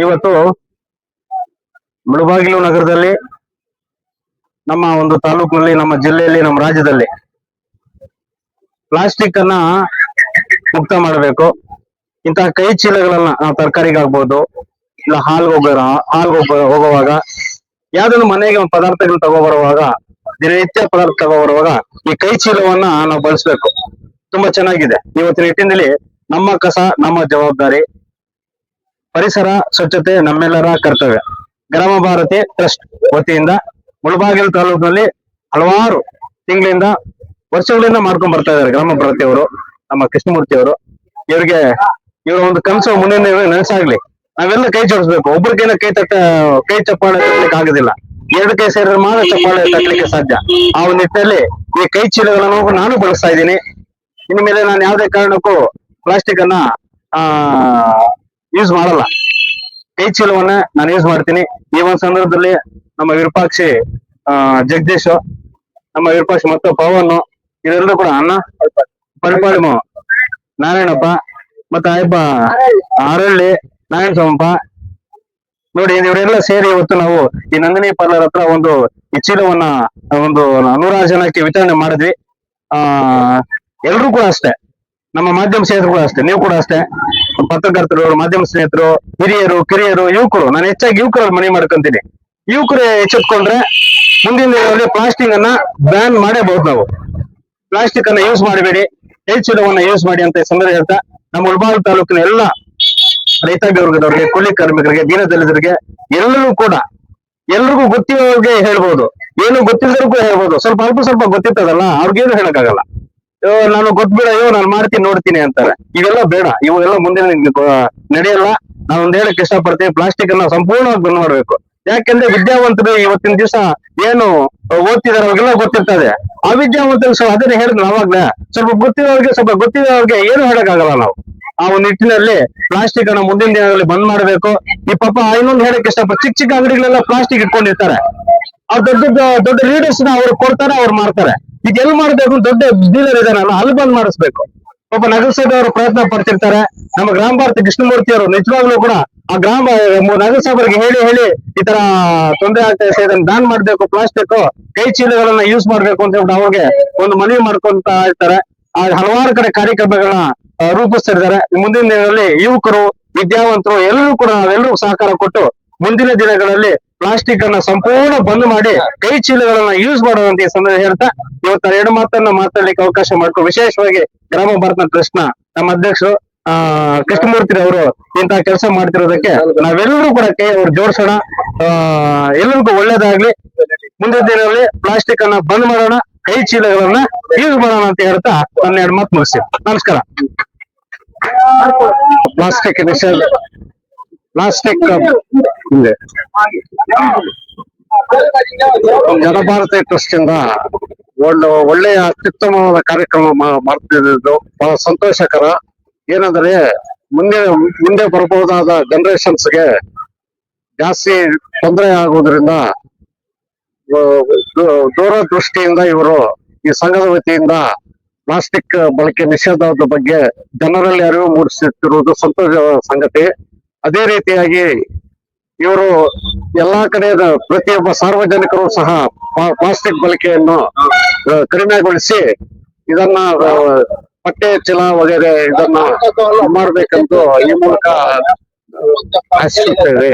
ಇವತ್ತು ಮುಳಬಾಗಿಲು ನಗರದಲ್ಲಿ, ನಮ್ಮ ಒಂದು ತಾಲೂಕಿನಲ್ಲಿ, ನಮ್ಮ ಜಿಲ್ಲೆಯಲ್ಲಿ, ನಮ್ಮ ರಾಜ್ಯದಲ್ಲಿ ಪ್ಲಾಸ್ಟಿಕ್ ಅನ್ನ ಮುಕ್ತ ಮಾಡಬೇಕು. ಇಂತಹ ಕೈ ಚೀಲಗಳನ್ನ ನಾವು ತರಕಾರಿಗಾಗ್ಬೋದು, ಇಲ್ಲ ಹೋಗುವಾಗ, ಯಾವ್ದೊಂದು ಮನೆಗೆ ಒಂದು ಪದಾರ್ಥಗಳನ್ನ ತಗೋಬರುವಾಗ, ದಿನನಿತ್ಯ ಪದಾರ್ಥ ತಗೋಬರುವಾಗ ಈ ಕೈ ಚೀಲವನ್ನ ನಾವು ಬಳಸ್ಬೇಕು. ತುಂಬಾ ಚೆನ್ನಾಗಿದೆ. ಇವತ್ತಿನ ನಿಟ್ಟಿನಲ್ಲಿ ನಮ್ಮ ಕಸ ನಮ್ಮ ಜವಾಬ್ದಾರಿ, ಪರಿಸರ ಸ್ವಚ್ಛತೆ ನಮ್ಮೆಲ್ಲರ ಕರ್ತವ್ಯ. ಗ್ರಾಮ ಭಾರತಿ ಟ್ರಸ್ಟ್ ವತಿಯಿಂದ ಮುಳಬಾಗಿಲು ತಾಲೂಕಿನಲ್ಲಿ ಹಲವಾರು ತಿಂಗಳಿಂದ, ವರ್ಷಗಳಿಂದ ಮಾಡ್ಕೊಂಡ್ ಬರ್ತಾ ಇದ್ದಾರೆ ಗ್ರಾಮ ಭಾರತಿ ಅವರು, ನಮ್ಮ ಕೃಷ್ಣಮೂರ್ತಿ ಅವರು. ಇವರ ಒಂದು ಕನಸು ಮುಂದಿನ ನನಸಾಗ್ಲಿ. ನಾವೆಲ್ಲ ಕೈ ಜೋಡಿಸ್ಬೇಕು. ಒಬ್ಬರಿಗೇನ ಕೈ ಚಪ್ಪಾಳೆ ತಟ್ಟಲಿಕ್ಕೆ ಆಗೋದಿಲ್ಲ. ಎರಡು ಕೈ ಸೇರಿದ್ರೆ ಮಾತ್ರ ಚಪ್ಪಾಳೆ ತಟ್ಟಲಿಕ್ಕೆ ಸಾಧ್ಯ. ಆ ಒಂದು ನಿಟ್ಟಿನಲ್ಲಿ ಈ ಕೈ ಚೀಲಗಳನ್ನು ನಾನು ಬಳಸ್ತಾ ಇದ್ದೀನಿ. ಇನ್ನು ಮೇಲೆ ನಾನು ಯಾವುದೇ ಕಾರಣಕ್ಕೂ ಪ್ಲಾಸ್ಟಿಕ್ ಅನ್ನ ಯೂಸ್ ಮಾಡಲ್ಲ. ಕೈ ಚೀಲವನ್ನ ನಾನು ಯೂಸ್ ಮಾಡ್ತೀನಿ. ಈ ಒಂದು ಸಂದರ್ಭದಲ್ಲಿ ನಮ್ಮ ವಿರೂಪಾಕ್ಷಿ, ಜಗದೀಶ್, ನಮ್ಮ ವಿರೂಪಾಕ್ಷಿ ಮತ್ತು ಪವನ್, ಇವರೆಲ್ಲರೂ ಕೂಡ ಅಣ್ಣ ಪರಿಪಾಳಿ ನಾರಾಯಣಪ್ಪ ಮತ್ತೆ ಅಯ್ಯಪ್ಪ ಅರಳ್ಳಿ ನಾರಾಯಣ ಸ್ವಾಮಪ್ಪ ನೋಡಿ, ಇವರೆಲ್ಲ ಸೇರಿ ಇವತ್ತು ನಾವು ಈ ನಂದಿನಿ ಪಾರ್ಲರ್ ಹತ್ರ ಒಂದು ಈ ಚೀಲವನ್ನ ಒಂದು 100 ಜನಕ್ಕೆ ವಿತರಣೆ ಮಾಡಿದ್ವಿ. ಎಲ್ರು ಕೂಡ ಅಷ್ಟೇ, ನಮ್ಮ ಮಾಧ್ಯಮ ಸ್ನೇಹಿತರು ಕೂಡ ಅಷ್ಟೇ, ನೀವು ಕೂಡ ಅಷ್ಟೇ, ಪತ್ರಕರ್ತರು, ಮಾಧ್ಯಮ ಸ್ನೇಹಿತರು, ಹಿರಿಯರು, ಕಿರಿಯರು, ಯುವಕರು. ನಾನು ಹೆಚ್ಚಾಗಿ ಯುವಕರಲ್ಲಿ ಮನವಿ ಮಾಡ್ಕೊಂತೀನಿ. ಯುವಕರು ಎಚ್ಚೆತ್ಕೊಂಡ್ರೆ ಮುಂದಿನ ದಿನಗಳಲ್ಲಿ ಪ್ಲಾಸ್ಟಿಕ್ ಅನ್ನ ಬ್ಯಾನ್ ಮಾಡೇಬಹುದು. ನಾವು ಪ್ಲಾಸ್ಟಿಕ್ ಅನ್ನ ಯೂಸ್ ಮಾಡಬೇಡಿ, ಕೈ ಚೀಲವನ್ನ ಯೂಸ್ ಮಾಡಿ ಅಂತ ಸಂದರ್ಭ ಹೇಳ್ತಾ, ನಮ್ಮ ಮುಳಬಾಗಿಲು ತಾಲೂಕಿನ ಎಲ್ಲ ರೈತಾಪಿ ವರ್ಗದವರಿಗೆ, ಕೂಲಿ ಕಾರ್ಮಿಕರಿಗೆ, ದೀನದಲಿತರಿಗೆ ಎಲ್ರಿಗೂ ಗೊತ್ತಿರೋರಿಗೆ ಹೇಳ್ಬೋದು, ಏನು ಗೊತ್ತಿಲ್ಲದವ್ರಿಗೂ ಹೇಳ್ಬೋದು. ಸ್ವಲ್ಪ ಗೊತ್ತಿರ್ತದಲ್ಲ, ಅವ್ರಿಗೇನು ಹೇಳಕ್ಕಾಗಲ್ಲ. ನಾನು ಗೊತ್ತಬಿಡ, ನಾನು ಮಾಡ್ತೀನಿ ನೋಡ್ತೀನಿ ಅಂತಾರೆ. ಇವೆಲ್ಲ ಬೇಡ, ಇವೆಲ್ಲ ಮುಂದಿನ ನಡೆಯಲ್ಲ. ನಾನು ಒಂದ್ ಹೇಳಕ್ ಇಷ್ಟಪಡ್ತೀನಿ, ಪ್ಲಾಸ್ಟಿಕ್ ಅನ್ನ ಸಂಪೂರ್ಣವಾಗಿ ಬಂದ್ ಮಾಡ್ಬೇಕು. ಯಾಕೆಂದ್ರೆ ವಿದ್ಯಾವಂತರು ಇವತ್ತಿನ ದಿವಸ ಏನು ಓದ್ತಿದಾರೆ ಅವ್ರಿಗೆಲ್ಲ ಗೊತ್ತಿರ್ತದೆ. ಅವಿದ್ಯಾವಂತರು ಅದನ್ನ ಹೇಳಿದ್ರು ಅವಾಗ್ಲೇ. ಸ್ವಲ್ಪ ಗೊತ್ತಿರೋರಿಗೆ ಏನು ಹೇಳಕ್ಕಾಗಲ್ಲ ನಾವು. ಆ ಒಂದು ನಿಟ್ಟಿನಲ್ಲಿ ಪ್ಲಾಸ್ಟಿಕ್ ಅನ್ನ ಮುಂದಿನ ದಿನಗಳಲ್ಲಿ ಬಂದ್ ಮಾಡಬೇಕು. ಈ ಪಾಪ ಇನ್ನೊಂದು ಹೇಳಕ್ ಇಷ್ಟಪಟ್ಟು, ಚಿಕ್ಕ ಚಿಕ್ಕ ಅಂಗಡಿಗಳೆಲ್ಲ ಪ್ಲಾಸ್ಟಿಕ್ ಇಟ್ಕೊಂಡಿರ್ತಾರೆ. ಅವ್ರು ದೊಡ್ಡ ಲೀಡರ್ಸ್ ನ ಅವ್ರು ಕೊಡ್ತಾರೆ, ಅವ್ರು ಮಾಡ್ತಾರೆ. ಈಗ ಎಲ್ಲಿ ಮಾಡ್ಬೇಕು, ದೊಡ್ಡ ಡೀಲರ್ ಇದಾರಲ್ಲ, ಅಲ್ಲಿ ಬಂದ್ ಮಾಡಿಸ್ಬೇಕು. ಪಾಪ ನಗರಸಭೆಯವರು ಪ್ರಯತ್ನ ಪಡ್ತಿರ್ತಾರೆ. ನಮ್ಮ ಗ್ರಾಮ ಭಾರತಿ ಕೃಷ್ಣಮೂರ್ತಿ ಅವರು ನಿಜವಾಗ್ಲೂ ಕೂಡ ಆ ನಗರಸಭೆಗೆ ಹೇಳಿ ಈ ತರ ತೊಂದರೆ ಆಗ್ತಾ ಇದೆ, ಇದನ್ನ ಬ್ಯಾನ್ ಮಾಡ್ಬೇಕು, ಪ್ಲಾಸ್ಟಿಕ್ ಕೈ ಚೀಲಗಳನ್ನ ಯೂಸ್ ಮಾಡ್ಬೇಕು ಅಂತ ಹೇಳ್ಬಿಟ್ಟು ಅವ್ರಿಗೆ ಒಂದು ಮನವಿ ಮಾಡ್ಕೊಂತ ಇರ್ತಾರೆ. ಹಲವಾರು ಕಡೆ ಕಾರ್ಯಕ್ರಮಗಳನ್ನ ರೂಪಿಸ್ತಾ ಇದ್ದಾರೆ. ಮುಂದಿನ ದಿನಗಳಲ್ಲಿ ಯುವಕರು, ವಿದ್ಯಾವಂತರು ನಾವೆಲ್ಲರೂ ಸಹಕಾರ ಕೊಟ್ಟು ಮುಂದಿನ ದಿನಗಳಲ್ಲಿ ಪ್ಲಾಸ್ಟಿಕ್ ಅನ್ನ ಸಂಪೂರ್ಣ ಬಂದ್ ಮಾಡಿ ಕೈ ಚೀಲಗಳನ್ನ ಯೂಸ್ ಮಾಡುವಂತ ಈ ಸಂದರ್ಭ ಹೇಳ್ತಾ, ಇವತ್ತು 2 ಮಾತನ್ನ ಮಾತಾಡ್ಲಿಕ್ಕೆ ಅವಕಾಶ ಮಾಡ್ಕೊ, ವಿಶೇಷವಾಗಿ ಗ್ರಾಮ ಭಾರತ ಟ್ರಸ್ಟ್ ನ ನಮ್ಮ ಅಧ್ಯಕ್ಷರು ಕೃಷ್ಣಮೂರ್ತಿ ಅವರು ಇಂತಹ ಕೆಲಸ ಮಾಡ್ತಿರೋದಕ್ಕೆ ನಾವೆಲ್ಲರೂ ಕೂಡ ಕೈ ಅವ್ರು ಜೋಡಿಸೋಣ. ಎಲ್ಲರಿಗೂ ಒಳ್ಳೇದಾಗ್ಲಿ. ಮುಂದಿನ ದಿನಗಳಲ್ಲಿ ಪ್ಲಾಸ್ಟಿಕ್ ಅನ್ನ ಬಂದ್ ಮಾಡೋಣ, ಕೈ ಚೀಲಗಳನ್ನ ಯೂಸ್ ಮಾಡೋಣ ಅಂತ ಹೇಳ್ತಾ ನನ್ನ 2 ಮಾತು ಮುಗಿಸ್ತೀನಿ. ನಮಸ್ಕಾರ. ಪ್ಲಾಸ್ಟಿಕ್ ನಿಷೇಧ, ಪ್ಲಾಸ್ಟಿಕ್ ಜನಭಾರತಿ ಟ್ರಸ್ಟ್ ಇಂದ ಒಳ್ಳೆಯ ಅತ್ಯುತ್ತಮವಾದ ಕಾರ್ಯಕ್ರಮ ಮಾಡ್ತಿದ್ದು ಬಹಳ ಸಂತೋಷಕರ. ಏನಂದ್ರೆ ಮುಂದೆ ಬರಬಹುದಾದ ಜನರೇಷನ್ಸ್ಗೆ ಜಾಸ್ತಿ ತೊಂದರೆ ಆಗುವುದರಿಂದ ದೂರದೃಷ್ಟಿಯಿಂದ ಇವರು ಈ ಸಂಘದ ವತಿಯಿಂದ ಪ್ಲಾಸ್ಟಿಕ್ ಬಳಕೆ ನಿಷೇಧದ ಬಗ್ಗೆ ಜನರಲ್ಲಿ ಅರಿವು ಮೂಡಿಸುತ್ತಿರುವುದು ಸಂತೋಷದ ಸಂಗತಿ. ಅದೇ ರೀತಿಯಾಗಿ ಇವರು ಎಲ್ಲಾ ಕಡೆ ಪ್ರತಿಯೊಬ್ಬ ಸಾರ್ವಜನಿಕರು ಸಹ ಪ್ಲಾಸ್ಟಿಕ್ ಬಳಕೆಯನ್ನು ಕಡಿಮೆಗೊಳಿಸಿ ಇದನ್ನ ಬಟ್ಟೆ ಚೀಲ ವಗೇರೆ ಇದನ್ನ ಮಾಡ್ಬೇಕಂತ ಈ ಮೂಲಕ ಆಶಿಸುತ್ತೇವೆ.